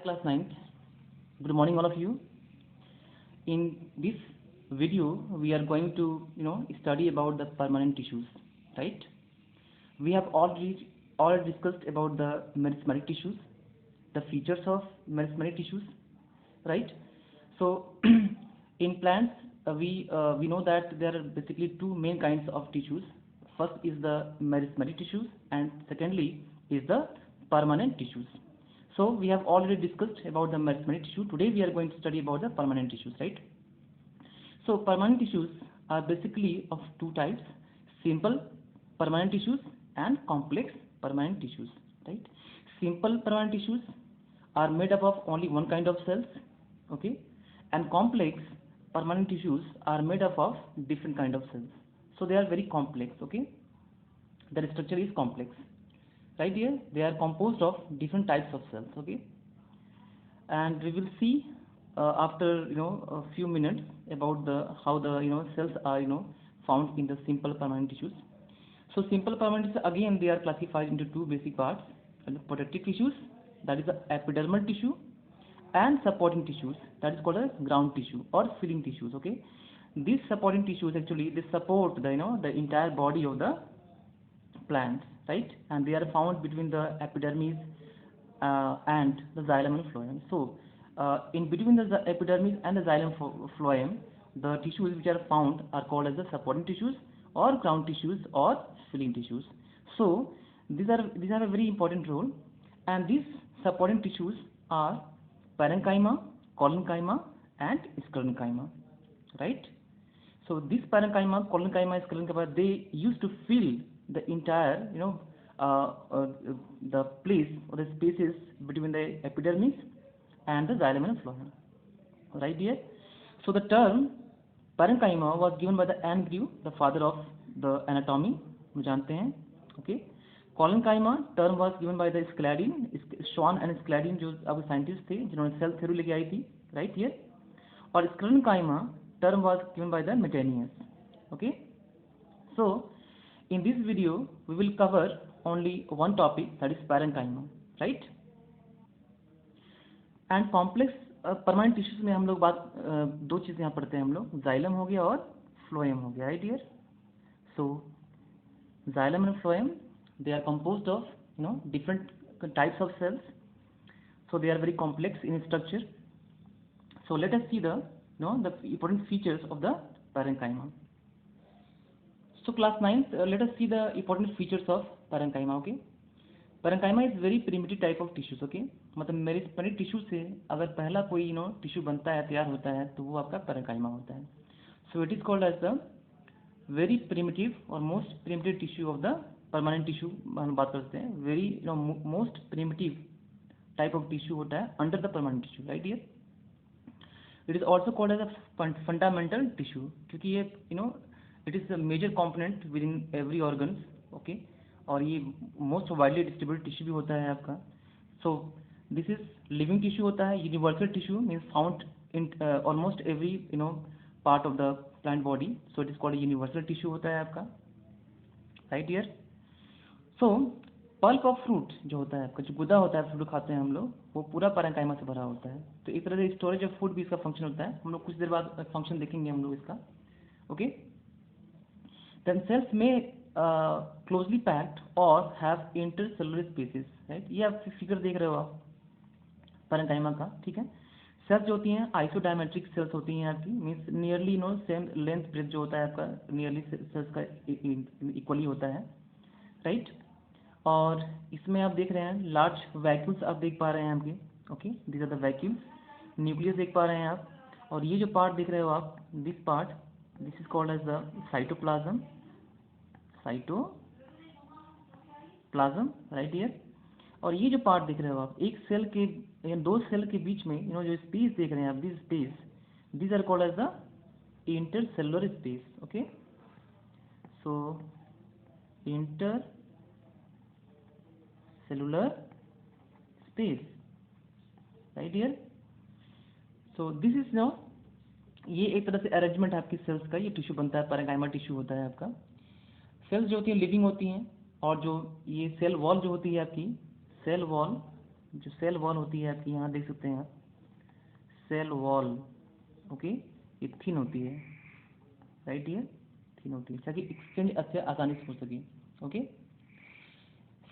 class 9th. Good morning all of you. In this video we are going to study about the permanent tissues, right? We have already discussed about the meristematic tissues, the features of meristematic tissues, right? So in plants we know that there are basically two main kinds of tissues. First is the meristematic tissues and secondly is the permanent tissues. So we have already discussed about the meristematic tissue. Today we are going to study about the permanent tissues, right? So permanent tissues are basically of two types: simple permanent tissues and complex permanent tissues, right? Simple permanent tissues are made up of only one kind of cells, okay, and complex permanent tissues are made up of different kind of cells. So they are very complex, okay. Their structure is complex, right? Here they are composed of different types of cells, okay, and we will see after a few minutes about the how the cells are found in the simple permanent tissues. So simple permanent tissues, again they are classified into two basic parts: protective tissues, that is the epidermal tissue, and supporting tissues, that is called as ground tissue or filling tissues, okay. These supporting tissues actually they support the the entire body of the plants, right? And they are found between the epidermis and the xylem and phloem. So, in between the epidermis and the xylem phloem, the tissues which are found are called as the supporting tissues or ground tissues or filling tissues. So, these are a very important role, and these supporting tissues are parenchyma, collenchyma, and sclerenchyma, right? So this parenchyma, collenchyma, sclerenchyma, they used to fill the entire, uh, the place or the spaces between the epidermis and the xylem and phloem, right here. So the term parenchyma was given by the Anne Grew, the father of the anatomy, हम जानते हैं, okay. Collenchyma term was given by the Schladin, Schwann and Schladin, जो अब scientist थे जिन्होंने cell theory लेके आई थी, right here. और sclerenchyma term was given by the Metenius, okay. So in this video we will cover only one topic, that is parenchyma, right? And complex permanent tissues में हम लोग दो चीज़ें यहाँ पढ़ते हैं हम लोग, xylem हो गया और phloem हो गया, right dear? So xylem and phloem, they are composed of different types of cells, so they are very complex in structure. So let us see the the important features of the parenchyma. So class 9th, let us see the important features of parenchyma, okay. Parenchyma is very primitive type of tissues, okay. मतलब meristematic tissue से अगर पहला कोई tissue बनता है, तैयार होता है, तो वो आपका parenchyma होता है. So it is called as the very primitive or most primitive tissue of the permanent tissue. हम बात करते हैं very most primitive type of tissue होता है under the permanent tissue, right here. It is also called as a fundamental tissue क्योंकि ये it is a major component within every organs, okay. और ये most widely distributed tissue भी होता है आपका. So this is living tissue होता है. Universal tissue means found in almost every part of the plant body. So it is called a universal tissue होता है आपका, right here. So pulp of fruit जो होता है आपका, जो गुदा होता है फ्रूट खाते हैं हम लोग, वो पूरा पैरेंकाइमा से भरा होता है. तो एक तरह से स्टोरेज ऑफ फूड भी इसका फंक्शन होता है. हम लोग कुछ देर बाद फंक्शन देखेंगे हम लोग इसका, ओके. देन सेल्स में क्लोजली पैक्ड और हैव इंटरसेलुलर स्पेसेस, राइट. ये आप फिगर देख रहे हो आप पैरेंकाइमा का, ठीक है. सेल्स जो होती हैं आइसोडायमेट्रिक सेल्स होती हैं आपकी, means nearly same length breadth जो होता है आपका नियरली सेल्स का इक्वली होता है, राइट. और इसमें आप देख रहे हैं लार्ज वैक्यूल्स आप देख पा रहे हैं आपके, okay. This are the vacuoles. Nucleus देख पा रहे हैं आप, और ये जो पार्ट देख रहे हो आप, this part, this is called as the cytoplasm, right here. और ये जो पार्ट देख रहे हो आप, एक सेल के या दो सेल के बीच में जो स्पेस देख रहे हैं आप, this space, this are called as the intercellular space, okay. So inter cellular space, right here. So this is ये एक तरह से अरेंजमेंट है आपकी सेल्स का. ये टिश्यू बनता है, पैरेंकाइमा टिश्यू होता है आपका. सेल्स जो होती हैं लिविंग होती हैं, और जो ये सेल वॉल जो होती है आपकी, सेल वॉल जो सेल वॉल होती है आपकी, यहाँ देख सकते हैं आप, सेल वॉल, ओके, ये थिन होती है, राइट, ये थिन होती है ताकि एक्सचेंज अच्छे आसानी से हो सके, ओके।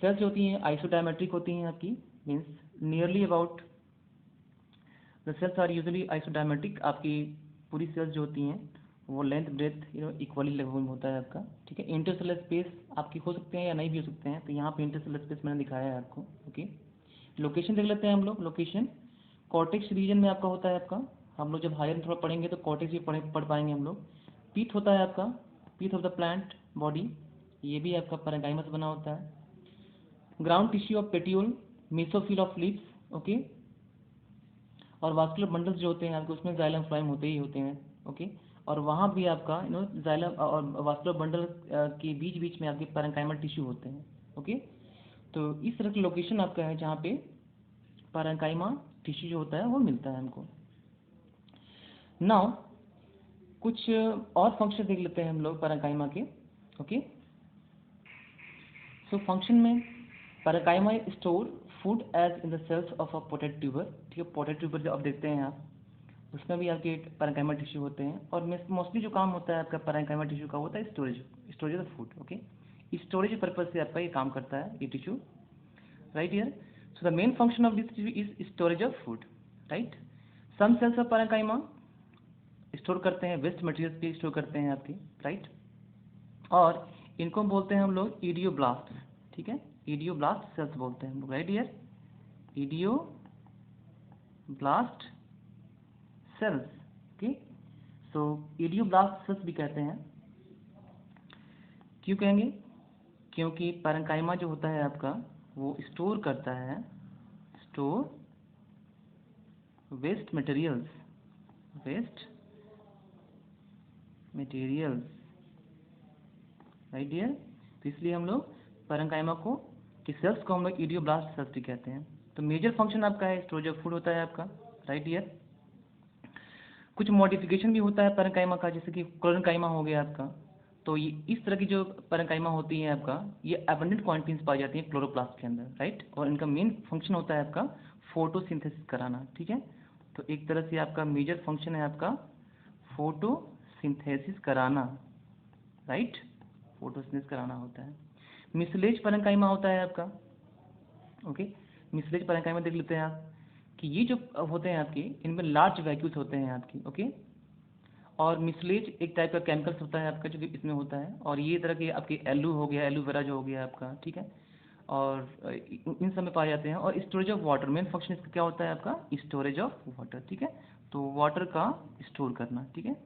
सेल्स जो होती हैं आइसोडायमेट्रिक होती हैं आपकी, means nearly about the cells are usually isodiametric, आपकी पूरी सेल्स जो होती हैं वो लेंथ ब्रेथ इक्वली लगभग में होता है आपका, ठीक है। इंटरसेलर स्पेस आपकी हो सकते हैं या नहीं भी हो सकते हैं, तो यहाँ पे इंटरसेलर स्पेस मैंने दिखाया है आपको, ओके। लोकेशन देख लेते हैं हम लोग, लोकेशन कॉर्टेक्स रीजन में आपका होता है आपका, हम लोग जब हायर थोड़ा पढ़ेंगे तो कॉर्टेक्स भी पढ़ पाएंगे हम लोग। पीथ होता है आपका, pith of the plant body, ये भी आपका पैरेंकाइमा से बना होता है। Ground tissue of petiole, mesophyll of leaves, okay. और वास्कुलर बंडल्स जो होते हैं आपके, उसमें जाइलम फ्लोएम होते ही होते हैं, ओके। और वहाँ भी आपका जाइलम और वास्कुलर बंडल के बीच बीच में आपके पैरेंकाइमल टिश्यू होते हैं, ओके। तो इस तरह की लोकेशन आपका है जहाँ पे पैरेंकाइमा टिश्यू जो होता है वो मिलता है हमको। नाउ कुछ और फंक्शन देख लेते हैं हम लोग पैरेंकाइमा के, ओके। सो फंक्शन में parenchyma store food as in the cells of a potato tuber, ठीक है। पोटेट ट्यूबर जो आप देखते हैं आप, उसमें भी आपके पैरेंकाइमा टिश्यू होते हैं, और मोस्टली जो काम होता है आपका पैरेंकाइमा टिश्यू का होता है storage, storage of food, okay. Storage purpose से आपका ये काम करता है ये tissue, right here. So the main function of this tissue is storage of food, right. Some cells of parenchyma store करते हैं वेस्ट मटेरियल्स भी स्टोर करते हैं आपके, राइट। और इनको बोलते हैं हम लोग इडियोब्लास्ट, ठीक है, इडियोब्लास्ट सेल्स बोलते हैं हम लोग, right here, idioblast cells, okay. So idioblast cells भी कहते हैं, क्यों कहेंगे, क्योंकि पैरेंकाइमा जो होता है आपका वो स्टोर करता है, store waste materials, waste materials, right dear. तो इसलिए हम लोग पैरेंकाइमा को कि सेल्स को हम लोग इडियोब्लास्ट सेल्स भी कहते हैं। तो मेजर फंक्शन आपका है स्टोरेज ऑफ फूड होता है आपका, राइट डियर। कुछ मॉडिफिकेशन भी होता है पैरेंकाइमा का, जैसे कि क्लोरेंकाइमा हो गया आपका। तो ये इस तरह की जो पैरेंकाइमा होती है आपका, ये एबंडेंट क्वांटिटीज पाई जाती हैं क्लोरोप्लास्ट के अंदर, राइट। और इनका मेन फंक्शन होता है आपका फोटोसिंथेसिस कराना, ठीक है। तो एक तरह से आपका मेजर फंक्शन है आपका फोटोसिंथेसिस कराना, राइट, फोटोसिंथेसिस कराना होता है। मिसलेज पैरेंकाइमा होता है आपका, ओके। मिसलेज पैरेंकाइमा देख लेते हैं आप कि ये जो होते हैं आपके, इनमें लार्ज वैक्यूल्स होते हैं आपकी, ओके। और मिसलेज एक टाइप का केमिकल्स होता है आपका जो कि इसमें होता है, और ये तरह के आपके एलू हो गया, एलोवेरा जो हो गया आपका, ठीक है। और इन सब में पाए जाते हैं। और storage of water, main function इसका क्या होता है आपका, स्टोरेज ऑफ वाटर, ठीक है। तो वाटर का स्टोर करना, ठीक है,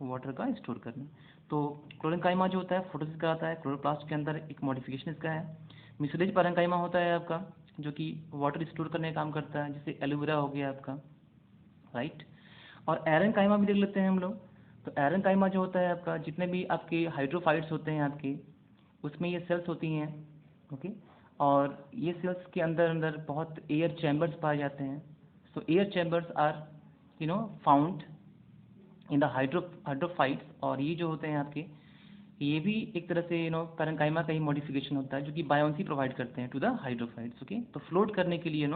वाटर का स्टोर करना। तो क्लोरेंकाइमा जो होता है फोटोसिस कराता है, क्लोरोप्लास्ट के अंदर एक मॉडिफिकेशन इसका है। मिसलेज पैरेंकाइमा होता है आपका जो कि वाटर स्टोर करने का काम करता है, जैसे एलोवेरा हो गया आपका, राइट। और एरेंकाइमा भी देख लेते हैं हम लोग। तो एरेंकाइमा जो होता है आपका, जितने भी आपके हाइड्रोफाइट्स होते हैं आपके, उसमें ये सेल्स होती हैं, ओके। और ये सेल्स के अंदर अंदर बहुत एयर चैम्बर्स पाए जाते हैं। So air chambers are found in the hydrophytes. और ये जो होते हैं आपके, ये भी एक तरह से पैरेंकाइमा का ही मॉडिफिकेशन होता है, जो कि बायोन्सी प्रोवाइड करते हैं टू द हाइड्रोफाइट्स, ओके। तो फ्लोट करने के लिए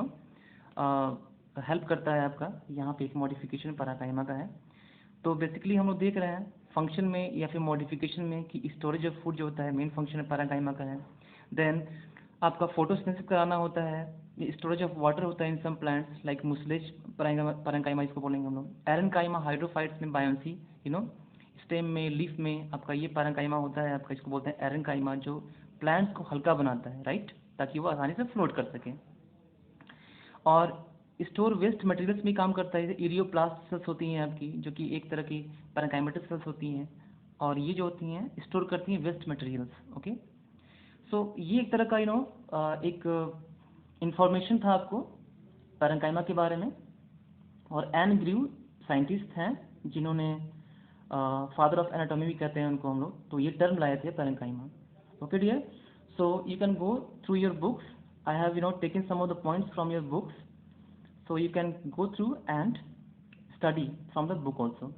हेल्प करता है आपका, यहाँ पे एक मॉडिफिकेशन पैरेंकाइमा का है। तो बेसिकली हम लोग देख रहे हैं फंक्शन में या फिर मॉडिफिकेशन में कि स्टोरेज ऑफ फूड जो होता है मेन फंक्शन पैरेंकाइमा का है। देन आपका फोटोसिंथेसिस कराना होता है, स्टोरेज ऑफ वाटर होता है इन सम प्लांट्स लाइक मुसलेज पैरेंकाइमा इसको बोलेंगे हम लोग। एरेंकाइमा हाइड्रोफाइट्स में बायोन्सी, स्टेम में, लीफ में आपका ये पैरेंकाइमा होता है आपका, इसको बोलते हैं एरेंकाइमा, जो प्लांट्स को हल्का बनाता है, राइट, ताकि वो आसानी से फ्लोट कर सके। और स्टोर वेस्ट मटेरियल्स में काम करता है, इरियोप्लास्ट सेल्स होती हैं आपकी, जो कि एक तरह की पैरेंकाइमेटिक सेल्स होती हैं, और ये जो होती हैं स्टोर करती हैं वेस्ट मटेरियल्स, ओके। सो ये एक तरह का एक इंफॉर्मेशन था आपको पैरेंकाइमा के बारे में। और एन ग्रीव साइंटिस्ट हैं जिन्होंने फादर ऑफ एनाटॉमी भी कहते हैं उनको हम लोग, तो ये टर्म लाए थे parenchyma, okay dear. So you can go through your books, I have taken some of the points from your books, so you can go through and study from the book also,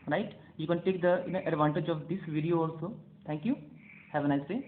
right. You can take the advantage of this video also. Thank you, have a nice day.